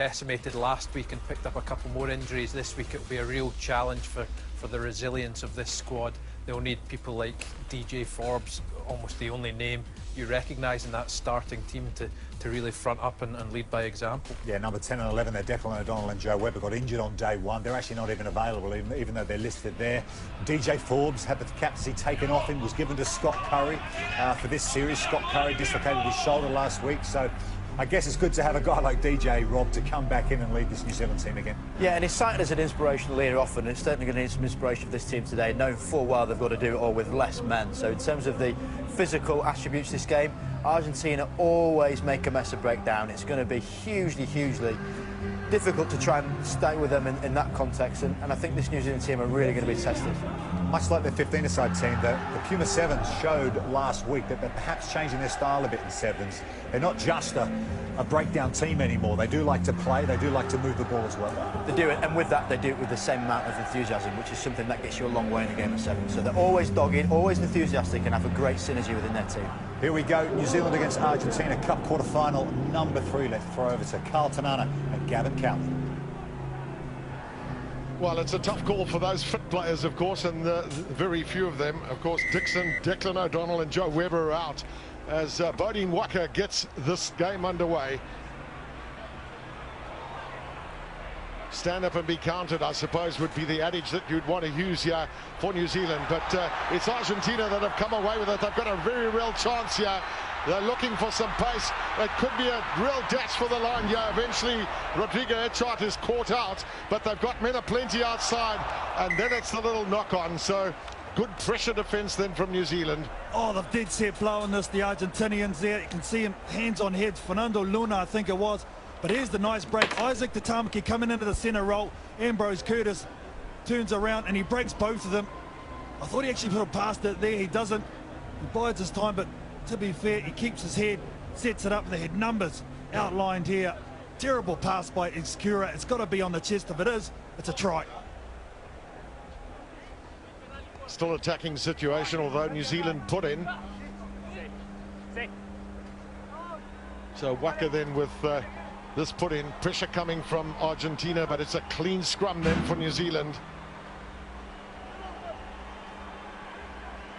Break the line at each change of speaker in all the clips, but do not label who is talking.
Decimated last week and picked up a couple more injuries this week. It'll be a real challenge for the resilience of this squad. They'll need people like DJ Forbes, almost the only name you recognise in that starting team, to really front up and lead by example.
Yeah, number 10 and 11, they're Declan O'Donnell and Joe Webber got injured on day one. They're actually not even available, even though they're listed there. DJ Forbes had the captaincy taken off him, was given to Scott Curry for this series. Scott Curry dislocated his shoulder last week, so I guess it's good to have a guy like DJ, Rob, to come back in and lead this New Zealand team again. Yeah,
and he's cited as an inspirational leader often, and it's certainly going to need some inspiration for this team today, knowing full well they've got to do it all with less men. So in terms of the physical attributes of this game, Argentina always make a mess of breakdown. It's going to be hugely difficult to try and stay with them in that context, and I think this New Zealand team are really going to be tested.
Much like the 15-a-side team, the Puma Sevens showed last week that they're perhaps changing their style a bit in Sevens. They're not just a breakdown team anymore. They do like to play, they do like to move the ball as well.
They do it, and with that, they do it with the same amount of enthusiasm, which is something that gets you a long way in a game of sevens. So they're always dogged, always enthusiastic, and have a great synergy within their team.
Here we go, New Zealand against Argentina, Cup quarter-final, number 3. Let's throw over to Carl Tanana and Gavin Cowley.
Well, it's a tough call for those fit players, of course, and very few of them. Of course, Dixon, Declan O'Donnell and Joe Webber are out as Bodine Walker gets this game underway. Stand up and be counted, I suppose, would be the adage that you'd want to use here for New Zealand. But it's Argentina that have come away with it. They've got a very real chance here. They're looking for some pace. It could be a real dash for the line here. Eventually, Rodrigo Echart is caught out, but they've got men aplenty outside, and then it's the little knock-on. So good pressure defence then from New Zealand.
Oh, they've dead set blowing this, the Argentinians there. You can see him hands on heads. Fernando Luna, I think it was. But here's the nice break. Isaac Tatamaki coming into the centre role. Ambrose Curtis turns around and he breaks both of them. I thought he actually put it past it there. He doesn't. He bides his time, but to be fair, he keeps his head, sets it up. They had numbers outlined here. Terrible pass by Escura. It's got to be on the chest. If it is, it's a try.
Still attacking situation, although New Zealand put in. So Waka then with this put in, pressure coming from Argentina, but it's a clean scrum then for New Zealand.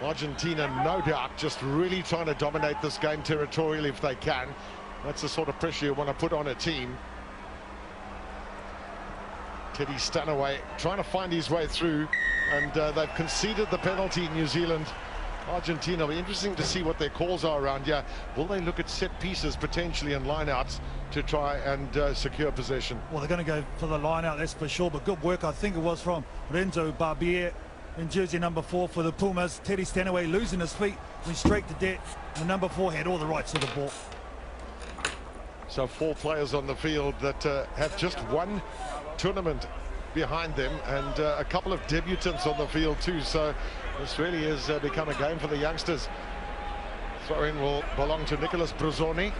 Argentina, no doubt, just really trying to dominate this game territorially if they can. That's the sort of pressure you want to put on a team. Teddy Stanaway trying to find his way through, and they've conceded the penalty, New Zealand. Argentina, it'll be interesting to see what their calls are around here. Will they look at set pieces potentially and line-outs to try and secure possession?
Well, they're going to go for the line-out, that's for sure, but good work, I think it was from Renzo Barbier in jersey number 4 for the Pumas. Teddy Stanaway losing his feet, went straight to debt, and number 4 had all the rights to the ball.
So 4 players on the field that have just one tournament behind them, and a couple of debutants on the field too. So this really has become a game for the youngsters. Throw-in will belong to Nicholas Bruzzoni.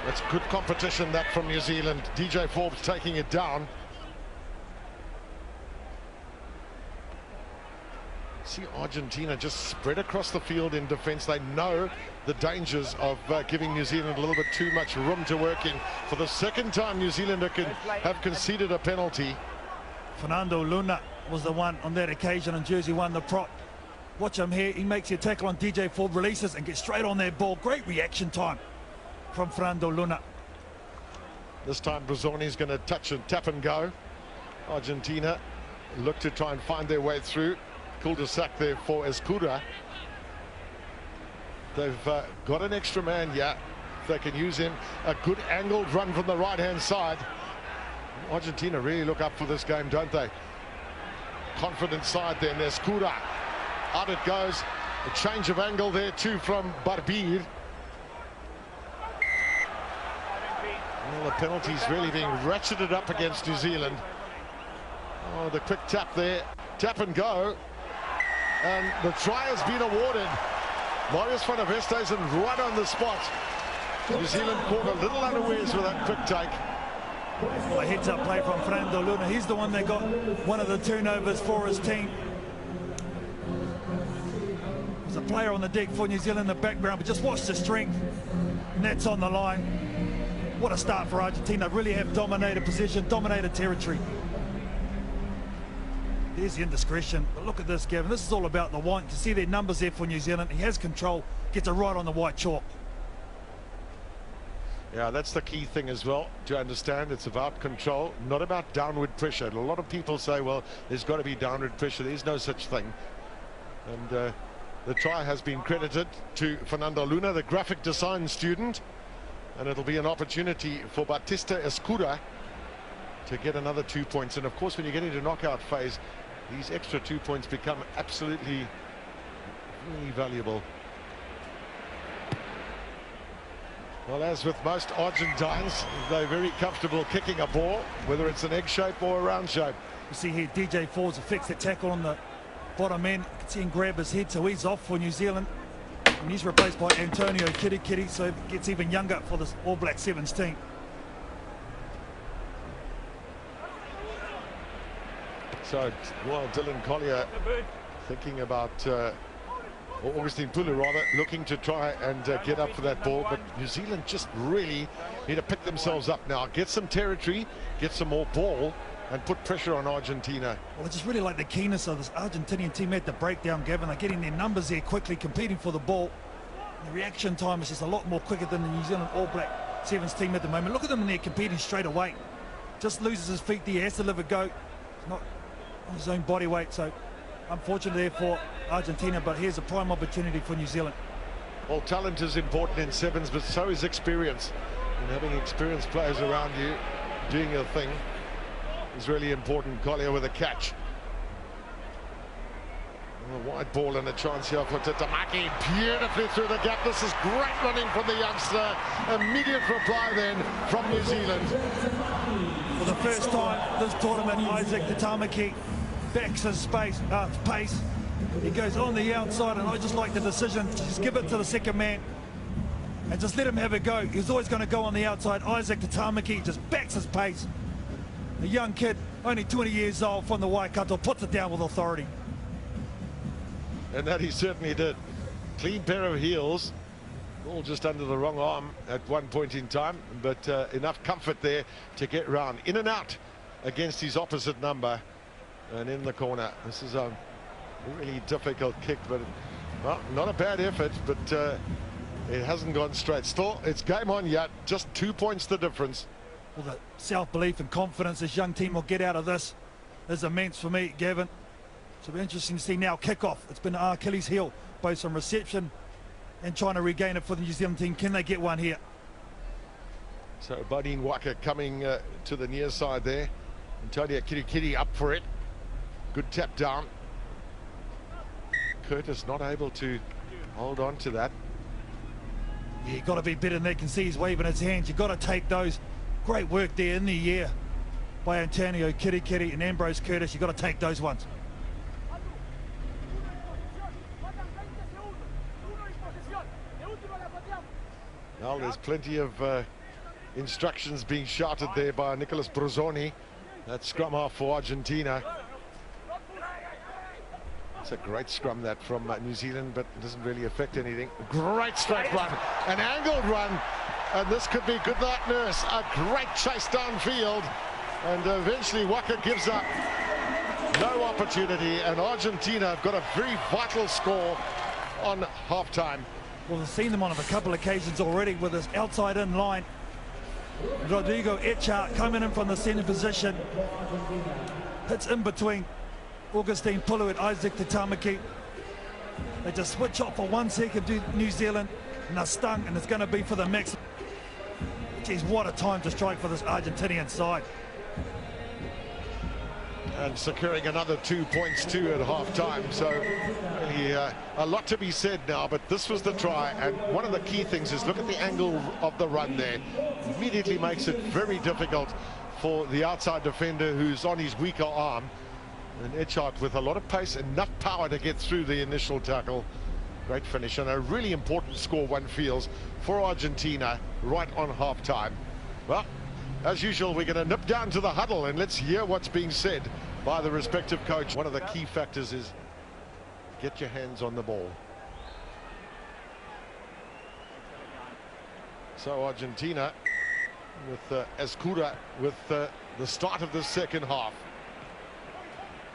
That's good competition, that from New Zealand. DJ Forbes taking it down. See Argentina just spread across the field in defence. They know the dangers of giving New Zealand a little bit too much room to work in. For the second time, New Zealand have conceded a penalty.
Fernando Luna was the one on that occasion on jersey 1, the prop. Watch him here. He makes the tackle on DJ Forbes, releases and gets straight on that ball. Great reaction time from Fernando Luna.
This time Bruzzoni's going to touch and tap and go. Argentina look to try and find their way through. Cul-de-sac there for Escura. They've got an extra man here. If they can use him. A good angled run from the right-hand side. Argentina really look up for this game, don't they? Confident side then. Escura. Out it goes. A change of angle there too from Barbier. Well, the penalty's really being ratcheted up against New Zealand. Oh, the quick tap there. Tap and go. And the try has been awarded. Marius van der Westhuizen right on the spot. New Zealand caught a little unawares with that quick take.
Well, a heads-up play from Fernando Luna. He's the one that got one of the turnovers for his team. There's a player on the deck for New Zealand in the background, but just watch the strength. And that's on the line. What a start for Argentina. Really have dominated position, dominated territory. There's the indiscretion. But look at this, Gavin. This is all about the white. To see their numbers there for New Zealand. He has control, gets it right on the white chalk.
Yeah, that's the key thing as well, to understand. It's about control, not about downward pressure. A lot of people say, well, there's got to be downward pressure. There's no such thing. And the try has been credited to Fernando Luna, the graphic design student. And it'll be an opportunity for Batista Escura to get another 2 points. And of course, when you get into knockout phase, these extra 2 points become absolutely really valuable. Well, as with most Argentines, they're very comfortable kicking a ball, whether it's an egg shape or a round shape.
You see here, DJ Forbes affects the tackle on the bottom end. You can see him grab his head, so he's off for New Zealand. And he's replaced by Antonio Kitty, so it gets even younger for this All Black Sevens team.
So, well, Dylan Collier thinking about, or Augustine Pulu rather, looking to try and get up for that ball, but New Zealand just really need to pick themselves up now, get some territory, get some more ball, and put pressure on Argentina.
Well, I just really like the keenness of this Argentinian team at the breakdown, Gavin. They're getting their numbers there quickly, competing for the ball. The reaction time is just a lot more quicker than the New Zealand All Black Sevens team at the moment. Look at them in there competing straight away. Just loses his feet there, has to live a go. It's not on his own body weight, so unfortunate there for Argentina, but here's a prime opportunity for New Zealand.
Well, talent is important in sevens, but so is experience. And having experienced players around you doing your thing is really important. Collier with a catch. A wide ball and a chance here for Tatamaki. Beautifully through the gap. This is great running from the youngster. Immediate reply then from New Zealand.
For the first time this tournament, Isaac Tatamaki backs his pace. He goes on the outside, and I just like the decision to just give it to the second man and just let him have a go. He's always going to go on the outside. Isaac Tatamaki just backs his pace. A young kid, only 20 years old, from the Waikato, puts it down with authority.
And that he certainly did. Clean pair of heels, all just under the wrong arm at one point in time, but enough comfort there to get round. In and out against his opposite number and in the corner. This is a really difficult kick, but well, not a bad effort, but it hasn't gone straight. Still, it's game on yet, just 2 points the difference.
Well, the self-belief and confidence this young team will get out of this is immense for me, Gavin. So it'll be interesting to see now kickoff. It's been our Achilles heel, both from reception and trying to regain it for the New Zealand team. Can they get one here?
So Badin Waka coming to the near side there. Antonio Kitty up for it. Good tap down. Curtis not able to hold on to that.
Yeah, you've got to be better than that. Can see he's waving his hands. You've got to take those. Great work there in the air by Antonio Kitty and Ambrose Curtis. You've got to take those ones.
Well, there's plenty of instructions being shouted there by Nicolas Brozzoni. That's scrum half for Argentina. It's a great scrum that from New Zealand, but it doesn't really affect anything. Great straight run, an angled run, and this could be good night nurse. A great chase downfield, and eventually Waka gives up. No opportunity, and Argentina have got a very vital score on half-time.
Well, we've seen them on a couple of occasions already with this outside-in line. Rodrigo Echart coming in from the centre position. Hits in between Augustine Pulu and Isaac Tatamaki. They just switch off for 1 second to New Zealand, and they're stung, and it's going to be for the mix. Geez, what a time to strike for this Argentinian side.
And securing another 2 points too at half-time. So really a lot to be said now, but this was the try, and one of the key things is look at the angle of the run there. Immediately makes it very difficult for the outside defender who's on his weaker arm. And Echart with a lot of pace, enough power to get through the initial tackle. Great finish, and a really important score, one feels, for Argentina right on half-time. Well, as usual, we're going to nip down to the huddle and let's hear what's being said by the respective coach. One of the key factors is get your hands on the ball. So Argentina with Escura with the start of the second half.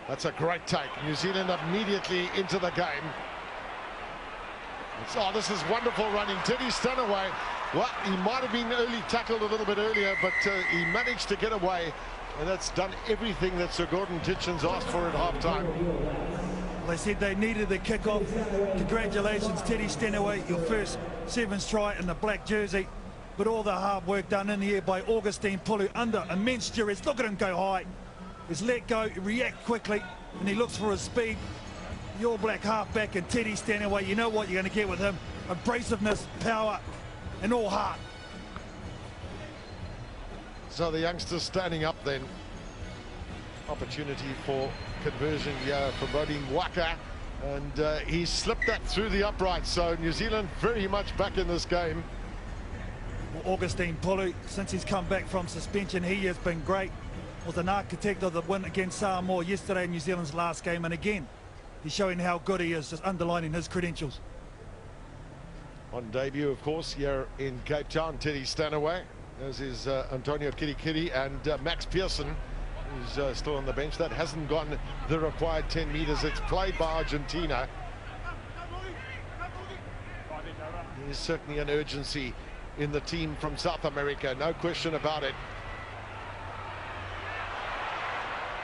That's a great take. New Zealand immediately into the game. Oh, this is wonderful running. Teddy Stanaway, well, he might have been tackled a little bit earlier, but he managed to get away, and that's done everything that Sir Gordon Titchen's asked for at half-time.
They said they needed the kick-off. Congratulations, Teddy Stanaway, your first sevens try in the black jersey. But all the hard work done in the air by Augustine Pulu under immense duress. Look at him go high. He's let go, react quickly, and he looks for his speed. The All Black halfback and Teddy Stanaway, you know what you're going to get with him. Abrasiveness, power, and all heart.
So the youngsters standing up then. Opportunity for conversion here from Brody Waka, and he slipped that through the uprights. So New Zealand very much back in this game.
Well, Augustine Pulu, since he's come back from suspension, he has been great. Was an architect of the win against Samoa yesterday in New Zealand's last game, and again he's showing how good he is, just underlining his credentials.
On debut, of course, here in Cape Town, Teddy Stanaway, as is Antonio Kirikiri and Max Pearson, who's still on the bench. That hasn't gone the required 10 meters. It's played by Argentina. There's certainly an urgency in the team from South America, no question about it.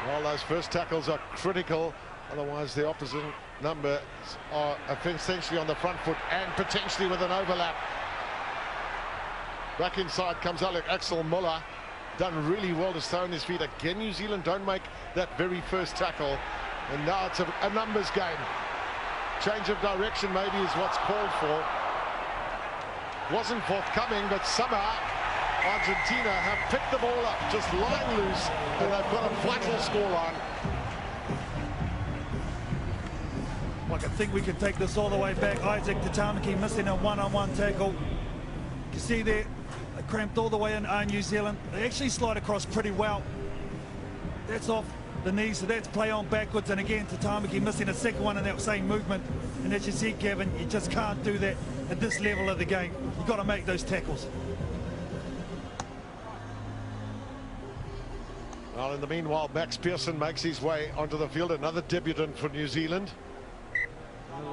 Well, those first tackles are critical, otherwise the opposite numbers are essentially on the front foot and potentially with an overlap. Back inside comes Axel Muller, done really well to stay on his feet. Again, New Zealand don't make that very first tackle, and now it's a numbers game. Change of direction maybe is what's called for. Wasn't forthcoming, but somehow Argentina have picked the ball up, just lying loose, and they've got a vital scoreline.
I think we can take this all the way back. Isaac Tatamaki missing a one-on-one tackle. You can see there, they cramped all the way in New Zealand. They actually slide across pretty well. That's off the knees, so that's play on backwards. And again, Tatamaki missing a second one in that same movement. And as you see, Kevin, you just can't do that at this level of the game. You've got to make those tackles.
Well, in the meanwhile, Max Pearson makes his way onto the field, another debutant for New Zealand.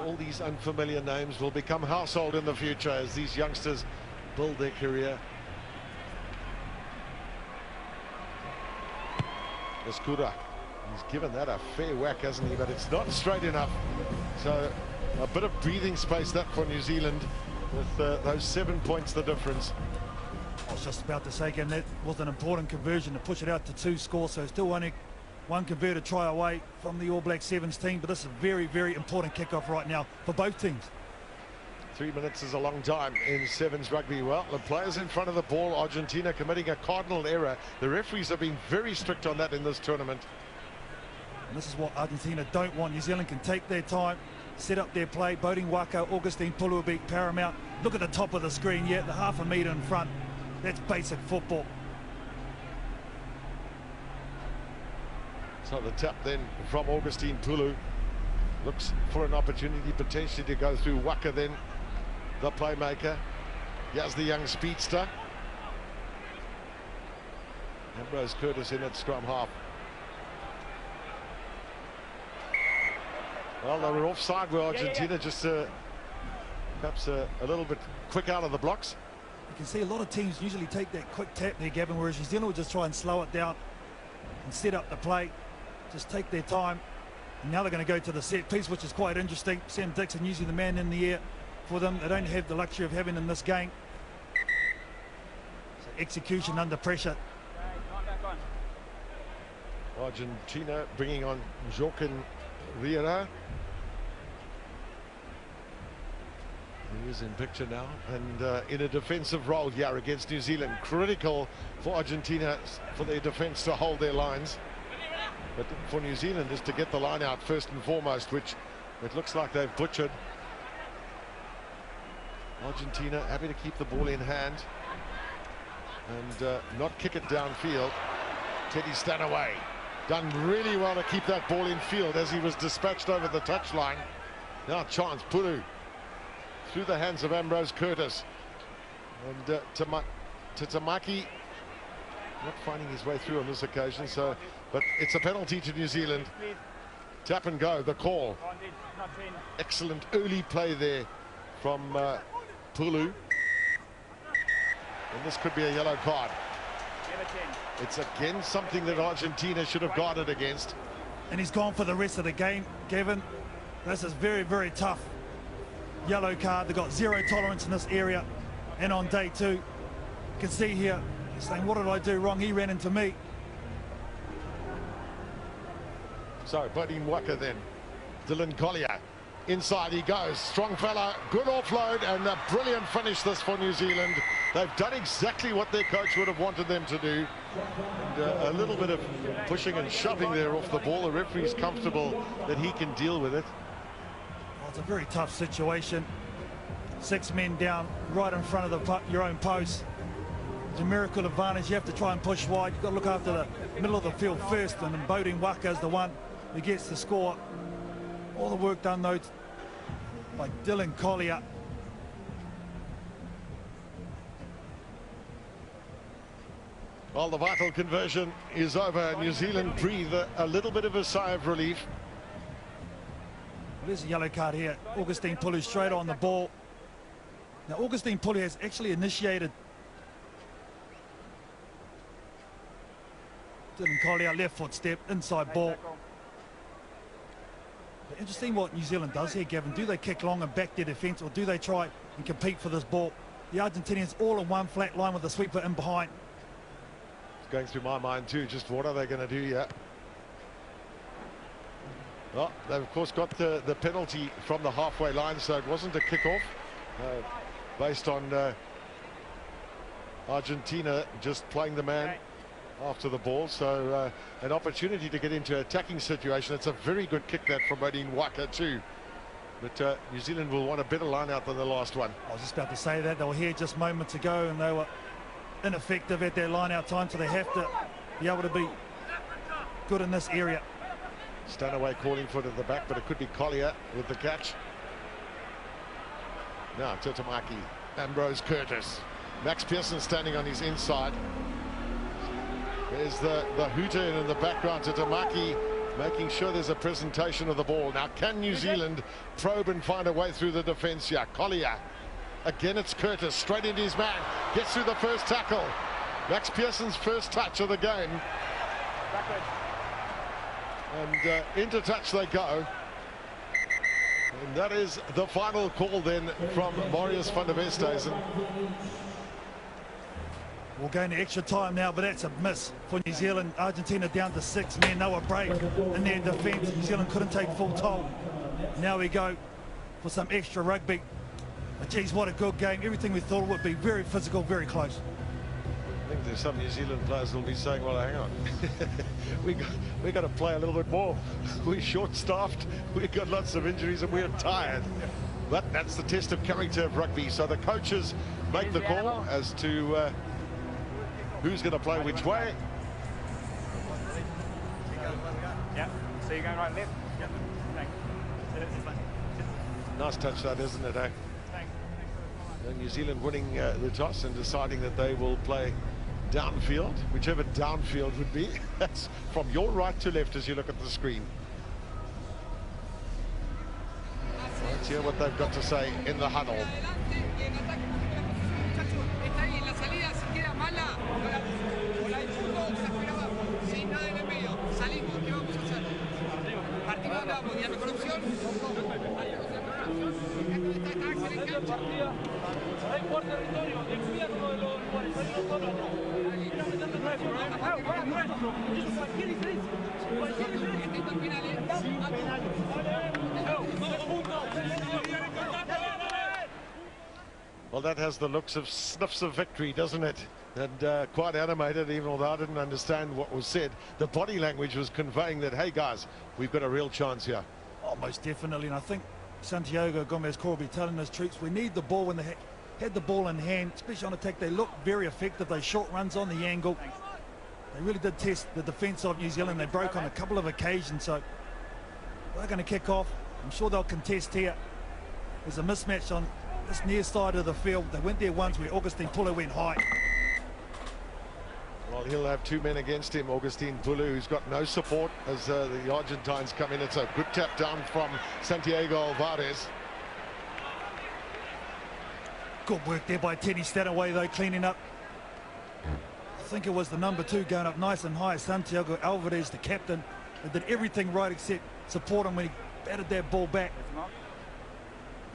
All these unfamiliar names will become household in the future as these youngsters build their career. Escura, he's given that a fair whack, hasn't he? But it's not straight enough. So a bit of breathing space that for New Zealand with those 7 points the difference.
I was just about to say again, that was an important conversion to push it out to 2 scores, so still only one converted try away from the All Black Sevens team, but this is a very, very important kickoff right now for both teams.
3 minutes is a long time in sevens rugby. Well, the players in front of the ball, Argentina committing a cardinal error. The referees have been very strict on that in this tournament.
And this is what Argentina don't want. New Zealand can take their time, set up their play. Boding Waka, Augustine Pulu will be paramount. Look at the top of the screen, yeah, the half a metre in front. That's basic football.
So the tap then from Augustine Pulu. Looks for an opportunity potentially to go through Waka then, the playmaker. Here's the young speedster. Ambrose Curtis in at scrum half. Well, they were offside where Argentina just perhaps a little bit quick out of the blocks.
You can see a lot of teams usually take that quick tap there, Gavin, whereas New Zealand will just try and slow it down and set up the play. Just take their time. And now they're going to go to the set piece, which is quite interesting. Sam Dixon using the man in the air for them. They don't have the luxury of having in this game. So execution under pressure.
Argentina bringing on Joaquin Riera. He is in picture now, and in a defensive role here against New Zealand. Critical for Argentina for their defense to hold their lines. But for New Zealand is to get the line out first and foremost, which it looks like they've butchered. Argentina happy to keep the ball in hand and not kick it downfield. Teddy Stanaway done really well to keep that ball in field as he was dispatched over the touchline. Now chance, Pulu through the hands of Ambrose Curtis, and Tatamaki Not finding his way through on this occasion, so, but it's a penalty to New Zealand. Tap and go, the call. Excellent early play there from Pulu. And this could be a yellow card. It's again something that Argentina should have guarded against.
And he's gone for the rest of the game, Kevin. This is very, very tough. Yellow card. They've got zero tolerance in this area. And on day 2, you can see here, he's saying, what did I do wrong? He ran into me.
So, Bodine Waka then. Dylan Collier. Inside he goes. Strong fella. Good offload and a brilliant finish this for New Zealand. They've done exactly what their coach would have wanted them to do. And, a little bit of pushing and shoving there off the ball. The referee's comfortable that he can deal with it.
Well, it's a very tough situation. 6 men down right in front of your own post. It's a miracle advantage. You have to try and push wide. You've got to look after the middle of the field first. And then Bodine Waka is the one who gets the score. All the work done, though, by Dylan Collier.
Well, the vital conversion is over. New Zealand breathe a little bit of a sigh of relief.
There's a yellow card here. Augustine Pulu straight on the ball. Now, Augustine Pulu has actually initiated. Dylan Collier, left foot step, inside ball. But interesting what New Zealand does here, Gavin. Do they kick long and back their defence, or do they try and compete for this ball? The Argentinians all in one flat line with the sweeper in behind.
It's going through my mind too, just what are they going to do here? Well, they've of course got the penalty from the halfway line, so it wasn't a kick-off based on Argentina just playing the man after the ball, so an opportunity to get into an attacking situation. It's a very good kick that from Bodine Waka too, but New Zealand will want a better line out than the last one.
I was just about to say that. They were here just moments ago and they were ineffective at their line out time, so they have to be able to be good in this area.
Stanaway calling for it at the back, but it could be Collier with the catch. Now Tatamaki, Ambrose Curtis, Max Pearson standing on his inside. There's the hooter in the background. Tatamaki making sure there's a presentation of the ball. Now can New Zealand probe and find a way through the defence here? Collier. Again it's Curtis, straight into his man. Gets through the first tackle. Max Pearson's first touch of the game. And into touch they go. And that is the final call then from Marius van der Westhuizen.
We're going to extra time now, but that's a miss for New Zealand. Argentina down to 6 men. They were brave in their defence. New Zealand couldn't take full toll. Now we go for some extra rugby. But geez, what a good game. Everything we thought it would be. Very physical, very close.
I think there's some New Zealand players will be saying, well, hang on. we got to play a little bit more. We're short-staffed. We've got lots of injuries and we're tired. But that's the test of character of rugby. So the coaches make the call as to who's going to play which way.
Yeah, so you're going right left? Yeah, thanks.
Nice touch that, isn't it, eh? New Zealand winning the toss and deciding that they will play downfield, whichever downfield would be. That's from your right to left as you look at the screen. Let's hear what they've got to say in the huddle. Well, that has the looks of sniffs of victory, doesn't it? And quite animated, even although I didn't understand what was said. The body language was conveying that, hey guys, we've got a real chance here.
Oh, most definitely. And I think Santiago Gomez-Corby telling his troops we need the ball when they had the ball in hand, especially on attack. They looked very effective. They short runs on the angle. They really did test the defence of New Zealand. They broke on a couple of occasions, so they're going to kick off. I'm sure they'll contest here. There's a mismatch on this near side of the field. They went there once where Augustine Pulu went high.
Well, Well, he'll have two men against him, Agustin Pulu, who's got no support as the Argentines come in. It's a good tap down from Santiago Alvarez.
Good work there by Teddy Stanaway, though, cleaning up. I think it was the number 2 going up nice and high. Santiago Alvarez, the captain, and did everything right except support him when he batted that ball back.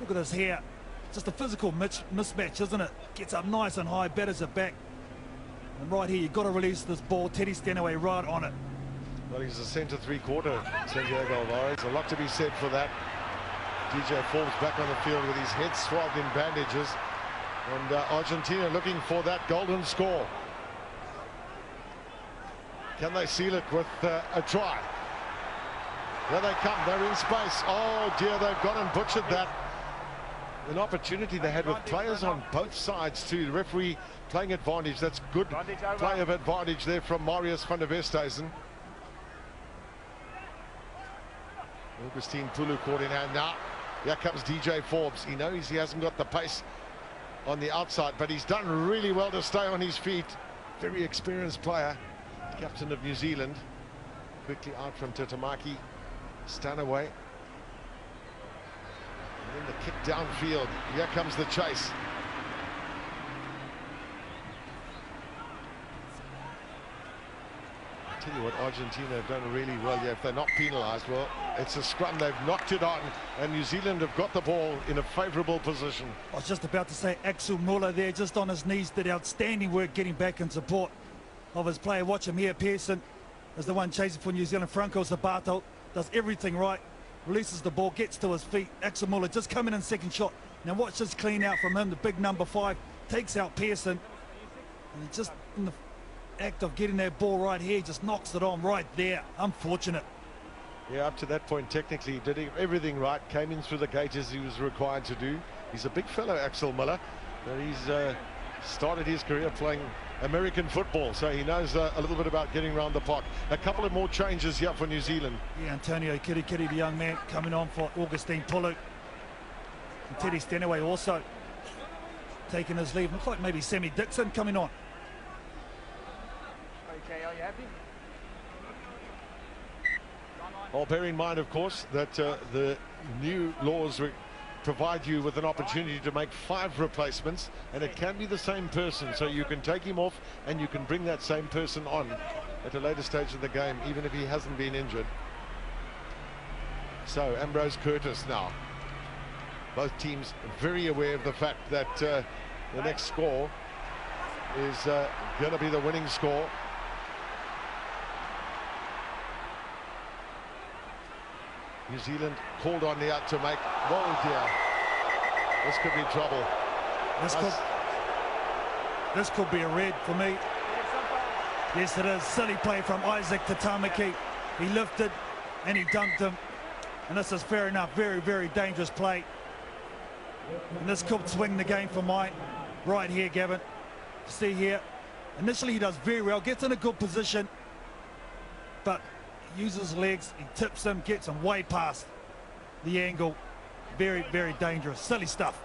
Look at this here. Just a physical mismatch, isn't it? Gets up nice and high, batters it back. And right here, you've got to release this ball. Teddy Stanaway right on it.
Well, he's a centre three-quarter, Santiago Alvarez. A lot to be said for that. DJ Forbes back on the field with his head swathed in bandages. And Argentina looking for that golden score. Can they seal it with a try? There they come, they're in space. Oh dear, they've gone and butchered that. An opportunity they had with players on both sides too. The referee playing advantage. That's good play of advantage there from Marius van der Westhuizen. Agustin Pulu caught in hand now. Here comes DJ Forbes. He knows he hasn't got the pace on the outside, but he's done really well to stay on his feet. Very experienced player, captain of New Zealand. Quickly out from Tatamaki. Stanaway. And then the kick downfield. Here comes the chase. I tell you what, Argentina have done really well here. If they're not penalised, well, it's a scrum. They've knocked it on, and New Zealand have got the ball in a favourable position.
I was just about to say Axel Muller there, just on his knees, did outstanding work getting back in support of his player. Watch him here. Pearson is the one chasing for New Zealand. Franco Sabato does everything right, releases the ball, gets to his feet. Axel Muller just coming in second shot. Now watch this clean out from him, the big number 5, takes out Pearson, and he just in the act of getting that ball right here, just knocks it on right there. Unfortunate.
Yeah, up to that point, technically, he did everything right, came in through the gate as he was required to do. He's a big fellow, Axel Muller, but he's started his career playing American football, so he knows a little bit about getting around the park. A couple of more changes here for New Zealand.
Yeah, Antonio Kirikiri, the young man, coming on for Agustin Pulu. And Teddy Stanaway also taking his leave. Looks like maybe Sammy Dixon coming on.
Okay, are you happy?
Well, bear in mind, of course, that the new laws provide you with an opportunity to make 5 replacements, and it can be the same person, so you can take him off and you can bring that same person on at a later stage of the game, even if he hasn't been injured. So Ambrose Curtis now. Both teams very aware of the fact that the next score is going to be the winning score. New Zealand called on the out to make. Oh dear, this could be trouble.
This could be a red for me. Yes, it is. Silly play from Isaac Tatamaki. He lifted and he dumped him, and this is fair enough. Very, very dangerous play, and this could swing the game for mine right here, Gavin. See here, initially he does very well, gets in a good position, but uses legs, he tips him, gets him way past the angle. Very, very dangerous. Silly stuff.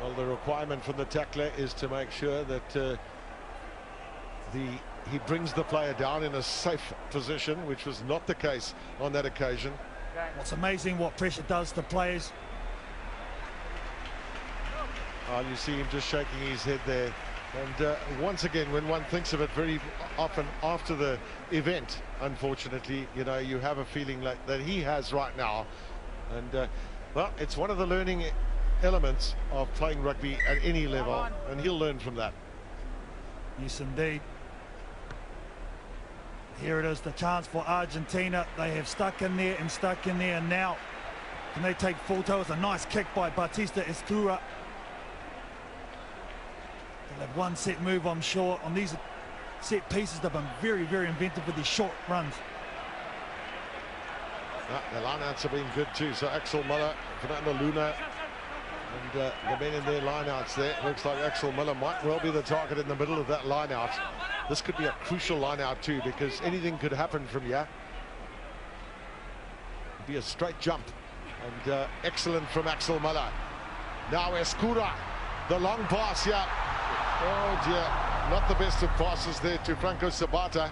Well, the requirement from the tackler is to make sure that he brings the player down in a safe position, which was not the case on that occasion.
It's amazing what pressure does to players.
And you see him just shaking his head there. And once again, when one thinks of it very often after the event, unfortunately, you know, you have a feeling like that he has right now. And well, it's one of the learning elements of playing rugby at any level, and he'll learn from that.
Yes, indeed. Here it is, the chance for Argentina. They have stuck in there and stuck in there, and now can they take full toe? It's a nice kick by Batista Escura. They'll have one set move, I'm sure. On these set pieces, they've been very, very inventive with these short runs.
The lineouts have been good too. So Axel Muller, Fernando Luna, and the men in their lineouts there. Looks like Axel Muller might well be the target in the middle of that lineout. This could be a crucial lineout too, because anything could happen from here. It'd be a straight jump, and excellent from Axel Muller. Now Escura, the long pass here. Oh dear. not the best of passes there to Franco Sabata.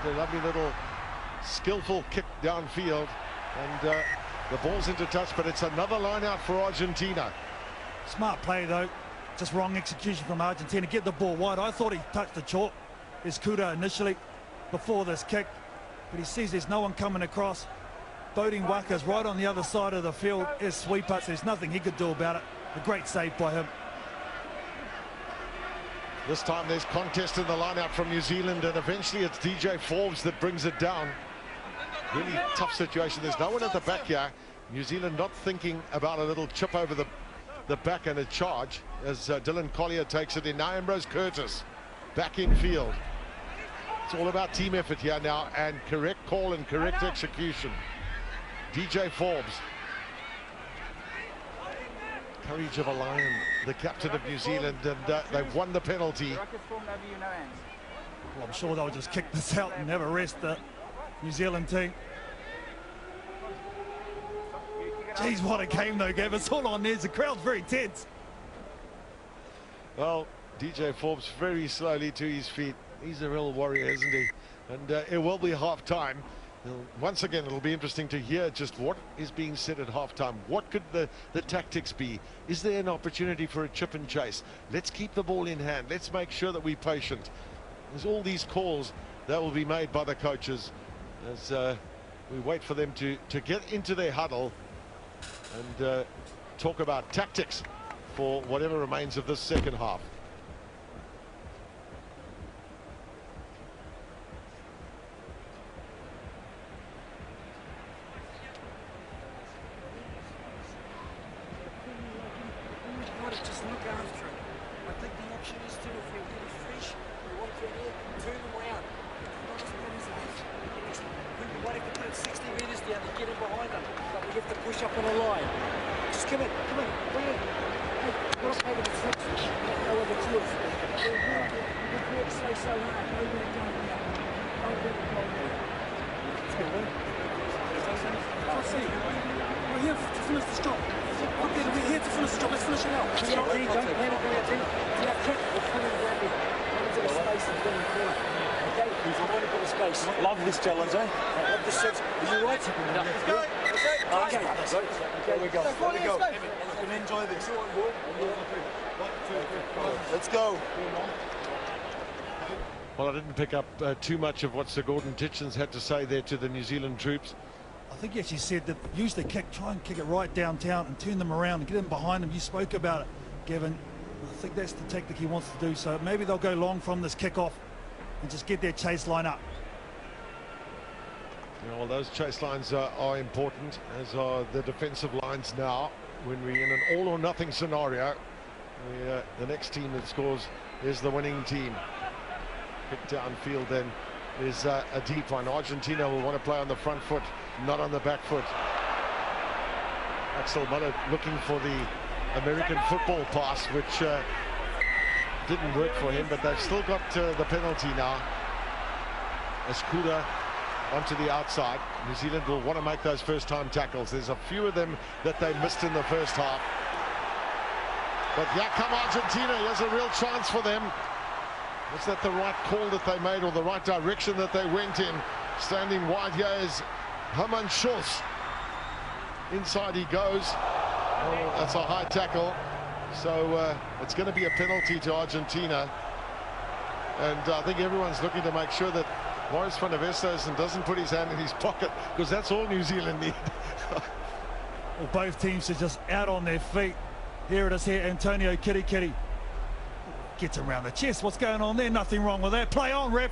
With a lovely little skillful kick downfield, and the ball's into touch, but it's another line out for Argentina.
Smart play though, just wrong execution from Argentina. Get the ball wide. I thought he touched the chalk, Escuda, initially before this kick, but he sees there's no one coming across. Boding Waka's right on the other side of the field. His sweeper, so there's nothing he could do about it. A great save by him.
This time there's contest in the line-out from New Zealand, and eventually it's DJ Forbes that brings it down. Really tough situation. There's no one at the back here. New Zealand not thinking about a little chip over the back and a charge as Dylan Collier takes it in. Now Ambrose Curtis back in field. It's all about team effort here now, and correct call and correct execution. DJ Forbes. Courage of a lion, the captain of New Zealand, and they've won the penalty.
Well, I'm sure they'll just kick this out and never rest the New Zealand team. Geez, what a game though, Gav. It's all on there. The crowd's very tense.
Well, DJ Forbes very slowly to his feet. He's a real warrior, isn't he? And it will be half-time. Once again, it'll be interesting to hear just what is being said at halftime. What could the tactics be? Is there an opportunity for a chip and chase? Let's keep the ball in hand. Let's make sure that we're patient. There's all these calls that will be made by the coaches as we wait for them to get into their huddle and talk about tactics for whatever remains of this second half.
Just look after it. I think the option is to, if we're really fresh, we want to turn them around. We might have to put it 60 metres down to get in behind them, but we have to push up on a line. Just come in, bring it. Hey, not taking the tricks. No other choice. We've worked so hard. No way to go now. No way to go now. Let's go, man. Let's see. We're here to finish this job. Okay, we're here to finish the job. Let's finish it out. Don't panic around him. Do that trick. We're coming around him. Come into the space and get in forward. Okay? He's right into the space.
Love this challenge, eh?
I love this sense. Are you right? No. Let's go. Okay.
There we go. There we go. You can enjoy this. Let's go.
Well, I didn't pick up too much of what Sir Gordon Titchens had to say there to the New Zealand troops.
I think he actually said that use the kick, try and kick it right downtown and turn them around and get in behind them. You spoke about it, Gavin. I think that's the tactic he wants to do. So maybe they'll go long from this kickoff and just get their chase line up.
Yeah, well, those chase lines are important, as are the defensive lines now. When we're in an all-or-nothing scenario, the next team that scores is the winning team. Kick downfield then is a deep one. Argentina will want to play on the front foot, not on the back foot. Axel Muller looking for the American football pass, which didn't work for him, but they've still got the penalty now. Escuda onto the outside. New Zealand will want to make those first-time tackles. There's a few of them that they missed in the first half. But yeah, come Argentina. Here's a real chance for them. Was that the right call that they made, or the right direction that they went in? Standing wide here is Herman Schultz. Inside he goes. Oh, that's a high tackle. So it's going to be a penalty to Argentina. And I think everyone's looking to make sure that Morris van der Westhuizen doesn't put his hand in his pocket, because that's all New Zealand need.
Well, both teams are just out on their feet. Here it is here, Antonio Kitty. Gets around the chest. What's going on there? Nothing wrong with that. Play on, ref.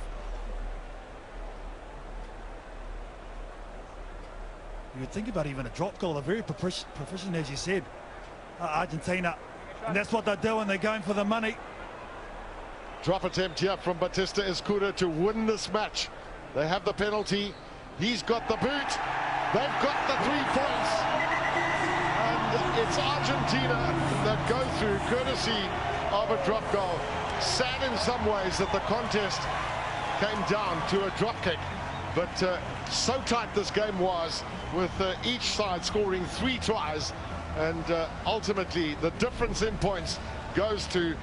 You would think about even a drop goal. They're very proficient, as you said, Argentina. And that's what they're doing. They're going for the money.
Drop attempt here from Batista Escuda to win this match. They have the penalty. He's got the boot. They've got the 3 points. And it's Argentina that go through courtesy of a drop goal. Sad in some ways that the contest came down to a drop kick, but so tight this game was, with each side scoring 3 tries, and ultimately the difference in points goes to